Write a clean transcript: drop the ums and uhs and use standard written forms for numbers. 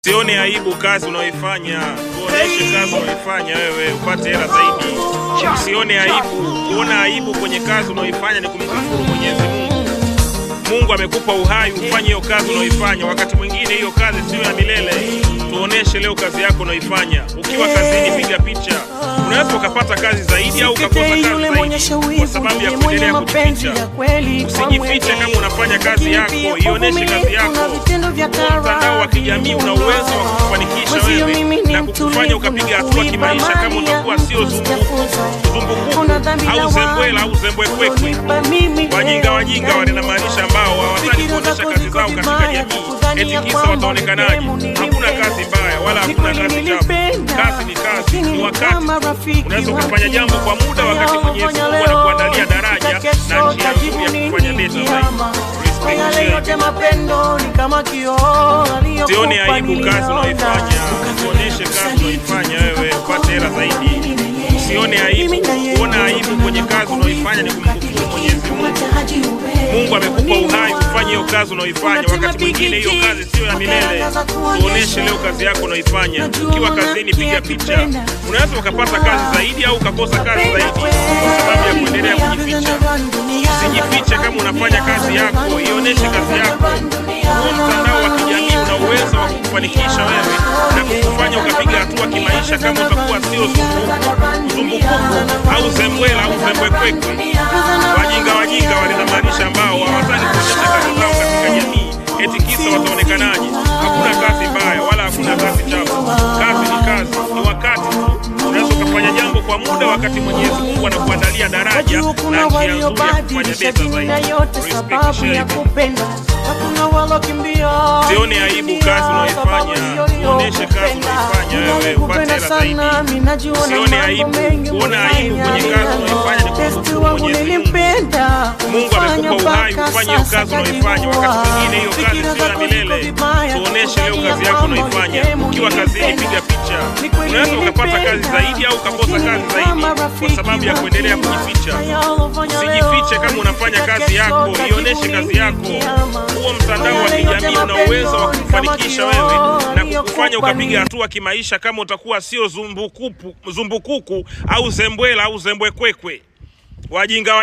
Sione aibu kazi unaoifanya, tuoneshe kazi unaoifanya wewe upate hela zaidi. Sione aibu, kuona aibu kwenye kazi unaoifanya ni kumkufuru Mwenyezi Mungu. Mungu amekupa uhai ufanye hiyo kazi unaoifanya, wakati mwingine hiyo kazi sio ya milele. Tuoneshe leo kazi yako unaoifanya. Ukiwa kazini piga picha. Unaweza ukapata kazi zaidi au ukakosa kazi zaidi kwa sababu ya kuendelea kujificha. Usijifiche kama unafanya kazi yako, ioneshe kazi yako. Mtandao wa kijamii una uwezo wa kufanikisha wewe na kukufanya ukapiga hatua kimaisha kama utakuwa sio zumbukuku au zembwela au zembwekwekwe. Wajinga wanamaanisha ambao hawataki kuonesha kazi zao katika jamii. Eti kisa wataonekanaje? Hakuna kazi mbaya wala hakuna kazi chafu. Kazi ni kazi, ni wakati. Unaweza ukafanya jambo kwa muda wakati Mwenyezi Mungu anakuandalia daraja na njia nzuri ya kufanya pesa zaidi. Sione aibu kazi unaoifanya, tuoneshe kazi unaoifanya wewe upate hela zaidi. Usione aibu, kuona aibu kwenye kazi unaoifanya ni kumkufuru Mwenyezi Mungu. Mungu amekupa uhai ufanye hiyo kazi unaoifanya, wakati mwingine hiyo kazi sio ya milele. Tuoneshe leo kazi yako unaoifanya. Ukiwa kazini piga picha. Unaweza ukapata kazi zaidi au ukakosa kazi zaidi kwa sababu ya kuendelea kujificha. Usijifiche kama unafanya kazi yako, ioneshe kazi yako. Mtandao wa kijamii una uwezo wa kufanikisha wewe na kukufanya ukapiga hatua kimaisha kama utakuwa sio zumbukuku au zembwela au zembwekwekwe. Wajinga wanamaanisha ambao hawataki kuonesha kazi zao katika jamii. Eti kisa wataonekanaje? Hakuna kazi mbaya wala hakuna kazi chafu. Kazi ni kazi, ni wakati. Unaweza ukafanya jambo kwa muda wakati Mwenyezi Mungu anakuandalia daraja na njia nzuri ya kufanya pesa zaidi. Respect, share. Sione aibu kazi unaoifanya, tuoneshe kazi unaoifanya wewe upate hela zaidi. Sione aibu, kuona aibu kwenye kazi unaoifanya ni kumkufuru Mwenyezi Mungu. Mungu amekupa uhai ufanye hiyo kazi unaoifanya, wakati mwingine hiyo kazi sio ya milele. Tuoneshe leo kazi yako unaoifanya. Ukiwa kazini piga picha. Unaweza ukapata kazi zaidi au ukakosa kazi zaidi kwa sababu ya kuendelea kujificha. Usijifiche kama unafanya kazi yako, ioneshe kazi yako. Huo mtandao wa kijamii una uwezo wa kufanikisha wewe na kukufanya ukapiga hatua kimaisha kama utakuwa sio zumbukuku au zembwela au zembwekwekwe. Wajinga